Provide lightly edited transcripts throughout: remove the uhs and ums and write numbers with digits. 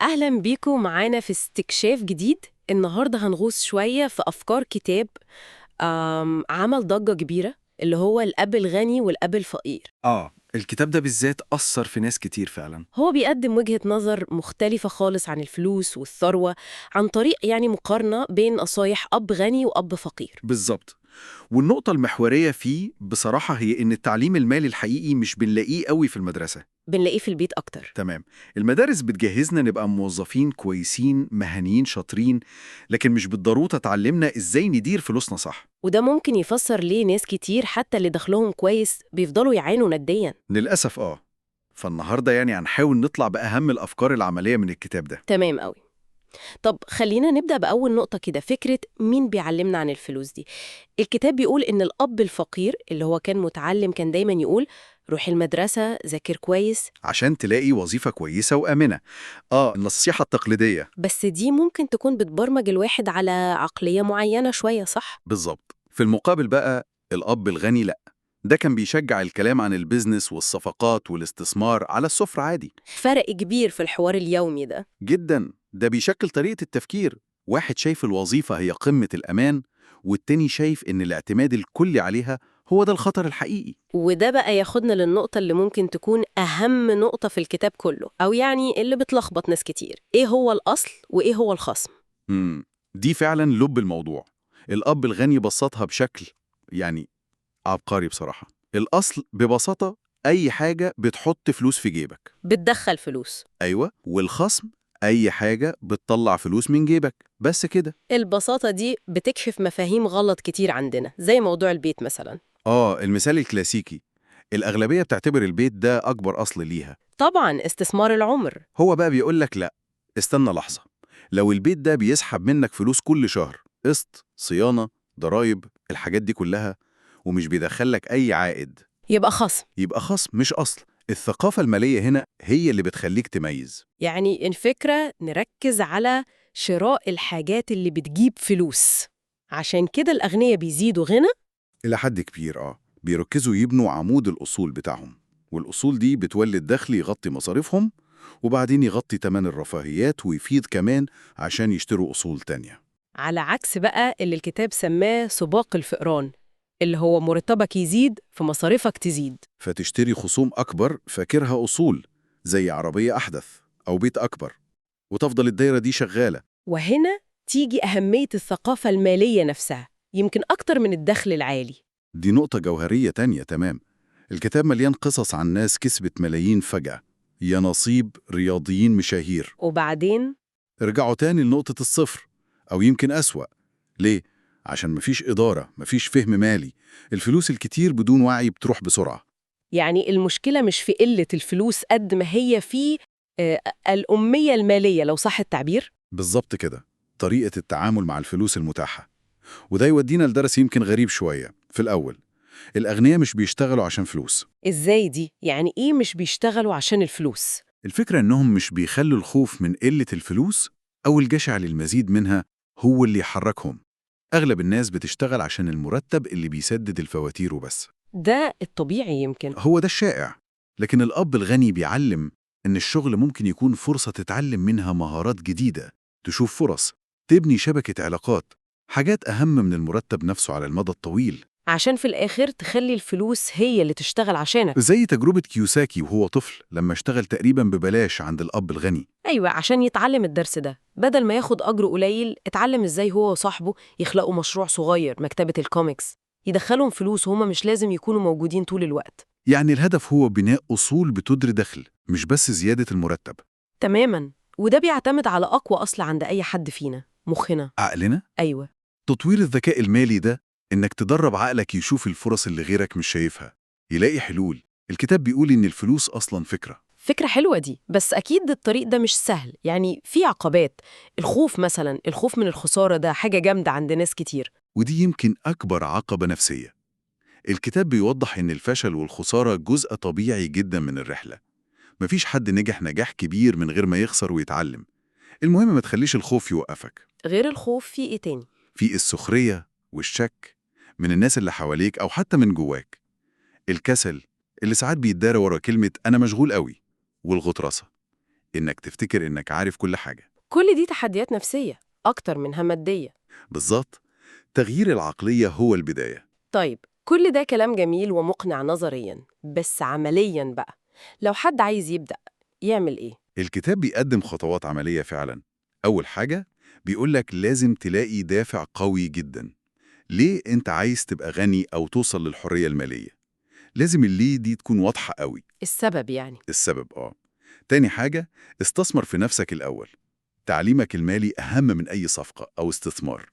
أهلا بيكم معانا في استكشاف جديد. النهاردة هنغوص شوية في أفكار كتاب عمل ضجة كبيرة، اللي هو الأب الغني والأب الفقير. الكتاب ده بالذات أثر في ناس كتير فعلا. هو بيقدم وجهة نظر مختلفة خالص عن الفلوس والثروة، عن طريق مقارنة بين نصايح أب غني وأب فقير. بالظبط. والنقطة المحورية فيه بصراحة هي إن التعليم المالي الحقيقي مش بنلاقيه قوي في المدرسة. بنلاقيه في البيت أكتر. تمام. المدارس بتجهزنا نبقى موظفين كويسين مهنيين شاطرين، لكن مش بالضرورة تعلمنا إزاي ندير فلوسنا صح. وده ممكن يفسر ليه ناس كتير حتى اللي دخلهم كويس بيفضلوا يعانوا نديا. للأسف فالنهاردة هنحاول نطلع بأهم الأفكار العملية من الكتاب ده. تمام أوي. طب خلينا نبدأ بأول نقطة كده، فكرة مين بيعلمنا عن الفلوس دي. الكتاب بيقول إن الأب الفقير اللي هو كان متعلم كان دايما يقول روح المدرسة، ذاكر كويس. عشان تلاقي وظيفة كويسة وآمنة. النصيحة التقليدية. بس دي ممكن تكون بتبرمج الواحد على عقلية معينة شوية، صح؟ بالظبط. في المقابل بقى الأب الغني لأ، ده كان بيشجع الكلام عن البيزنس والصفقات والاستثمار على السفرة عادي. فرق كبير في الحوار اليومي ده. جدا، ده بيشكل طريقة التفكير. واحد شايف الوظيفة هي قمة الأمان، والتاني شايف إن الاعتماد الكلي عليها هو ده الخطر الحقيقي. وده بقى ياخدنا للنقطة اللي ممكن تكون أهم نقطة في الكتاب كله، أو اللي بتلخبط ناس كتير. إيه هو الأصل وإيه هو الخصم؟ دي فعلا لب الموضوع. الأب الغني بسطها بشكل يعني عبقري بصراحة. الأصل ببساطة أي حاجة بتحط فلوس في جيبك. بتدخل فلوس. أيوة، والخصم أي حاجة بتطلع فلوس من جيبك، بس كده. البساطة دي بتكشف مفاهيم غلط كتير عندنا، زي موضوع البيت مثلا. المثال الكلاسيكي، الأغلبية بتعتبر البيت ده أكبر أصل ليها. طبعا استثمار العمر. هو بقى بيقولك لأ، استنى لحظة. لو البيت ده بيسحب منك فلوس كل شهر، قسط، صيانة، ضرايب، الحاجات دي كلها، ومش بيدخلك أي عائد، يبقى خصم. يبقى خصم مش أصل. الثقافة المالية هنا هي اللي بتخليك تميز. الفكرة نركز على شراء الحاجات اللي بتجيب فلوس، عشان كده الأغنياء بيزيدوا غنى. إلى حد كبير بيركزوا يبنوا عمود الأصول بتاعهم، والأصول دي بتولد دخل يغطي مصاريفهم، وبعدين يغطي تمن الرفاهيات ويفيد كمان عشان يشتروا أصول تانية. على عكس بقى اللي الكتاب سماه سباق الفئران، اللي هو مرتبك يزيد فمصاريفك تزيد. فتشتري خصوم أكبر فاكرها أصول، زي عربية أحدث أو بيت أكبر، وتفضل الدايرة دي شغالة. وهنا تيجي أهمية الثقافة المالية نفسها، يمكن أكتر من الدخل العالي. دي نقطة جوهرية تانية تمام. الكتاب مليان قصص عن ناس كسبت ملايين فجأة، يا نصيب رياضيين مشاهير، وبعدين ارجعوا تاني لنقطة الصفر، أو يمكن أسوأ. ليه؟ عشان مفيش إدارة، مفيش فهم مالي، الفلوس الكتير بدون وعي بتروح بسرعة. المشكلة مش في قلة الفلوس قد ما هي في الأمية المالية، لو صح التعبير. بالظبط كده، طريقة التعامل مع الفلوس المتاحة. وده يودينا لدرس يمكن غريب شوية. في الأول، الأغنياء مش بيشتغلوا عشان فلوس. إزاي دي؟ إيه مش بيشتغلوا عشان الفلوس؟ الفكرة إنهم مش بيخلوا الخوف من قلة الفلوس أو الجشع للمزيد منها هو اللي يحركهم. أغلب الناس بتشتغل عشان المرتب اللي بيسدد الفواتير وبس. ده الطبيعي يمكن. هو ده الشائع. لكن الأب الغني بيعلم إن الشغل ممكن يكون فرصة تتعلم منها مهارات جديدة، تشوف فرص، تبني شبكة علاقات، حاجات أهم من المرتب نفسه على المدى الطويل. عشان في الآخر تخلي الفلوس هي اللي تشتغل عشانك. زي تجربة كيوساكي وهو طفل لما اشتغل تقريبا ببلاش عند الأب الغني. أيوة، عشان يتعلم الدرس ده، بدل ما ياخد أجر قليل اتعلم إزاي هو وصاحبه يخلقوا مشروع صغير، مكتبة الكوميكس، يدخلهم فلوس وهما مش لازم يكونوا موجودين طول الوقت. يعني الهدف هو بناء أصول بتدر دخل، مش بس زيادة المرتب. تماماً. وده بيعتمد على أقوى أصل عند أي حد فينا، مخنا. عقلنا. أيوة. تطوير الذكاء المالي ده إنك تدرب عقلك يشوف الفرص اللي غيرك مش شايفها، يلاقي حلول. الكتاب بيقول إن الفلوس أصلاً فكرة. فكرة حلوة دي، بس أكيد الطريق ده مش سهل، في عقبات. الخوف مثلاً، الخوف من الخسارة ده حاجة جامدة عند ناس كتير. ودي يمكن أكبر عقبة نفسية. الكتاب بيوضح إن الفشل والخسارة جزء طبيعي جدا من الرحلة. مفيش حد نجح نجاح كبير من غير ما يخسر ويتعلم. المهم ما تخليش الخوف يوقفك. غير الخوف في إيه تاني؟ في السخرية والشك من الناس اللي حواليك أو حتى من جواك. الكسل اللي ساعات بيتدارى ورا كلمة أنا مشغول قوي. والغطرسة إنك تفتكر إنك عارف كل حاجة. كل دي تحديات نفسية أكتر منها مادية. بالظبط. تغيير العقلية هو البداية. طيب، كل ده كلام جميل ومقنع نظريا، بس عمليا بقى لو حد عايز يبدأ يعمل إيه؟ الكتاب بيقدم خطوات عملية فعلا. أول حاجة بيقولك لازم تلاقي دافع قوي جدا. ليه أنت عايز تبقى غني أو توصل للحرية المالية؟ لازم الليه دي تكون واضحة قوي. السبب يعني. السبب تاني حاجة، استثمر في نفسك الأول. تعليمك المالي أهم من أي صفقة أو استثمار.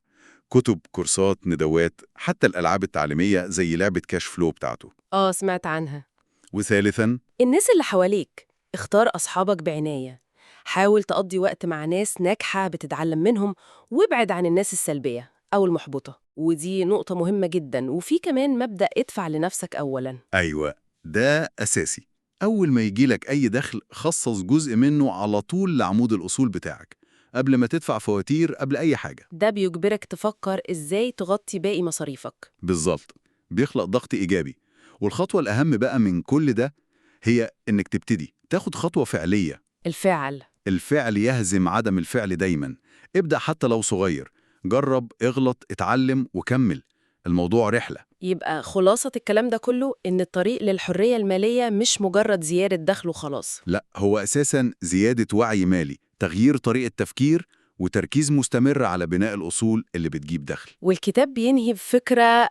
كتب، كورسات، ندوات، حتى الألعاب التعليمية زي لعبة كاش فلو بتاعته. سمعت عنها. وثالثاً، الناس اللي حواليك، اختار أصحابك بعناية. حاول تقضي وقت مع ناس ناجحة بتتعلم منهم، وابعد عن الناس السلبية أو المحبطة، ودي نقطة مهمة جدا. وفي كمان مبدأ ادفع لنفسك أولا. أيوة، ده أساسي. أول ما يجيلك أي دخل خصص جزء منه على طول لعمود الأصول بتاعك، قبل ما تدفع فواتير، قبل أي حاجة. ده بيجبرك تفكر إزاي تغطي باقي مصاريفك. بالظبط. بيخلق ضغط إيجابي. والخطوة الأهم بقى من كل ده هي إنك تبتدي تاخد خطوة فعلية. الفعل. الفعل يهزم عدم الفعل دايما. ابدأ حتى لو صغير. جرب، اغلط، اتعلم وكمل. الموضوع رحلة. يبقى خلاصة الكلام ده كله إن الطريق للحرية المالية مش مجرد زيادة دخل وخلاص. لا، هو أساسا زيادة وعي مالي، تغيير طريقة تفكير، وتركيز مستمر على بناء الأصول اللي بتجيب دخل. والكتاب بينهي بفكرة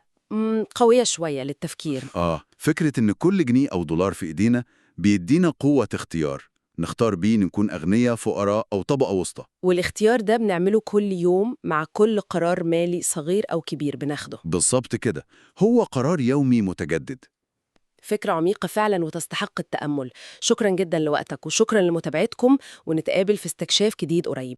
قوية شوية للتفكير. فكرة إن كل جنيه أو دولار في إيدينا بيدينا قوة اختيار. نختار بيه نكون أغنياء، فقراء، أو طبقة وسطى. والاختيار ده بنعمله كل يوم مع كل قرار مالي صغير أو كبير بناخده. بالظبط كده. هو قرار يومي متجدد. فكرة عميقة فعلا وتستحق التأمل. شكرا جدا لوقتك وشكرا لمتابعتكم، ونتقابل في استكشاف جديد قريب.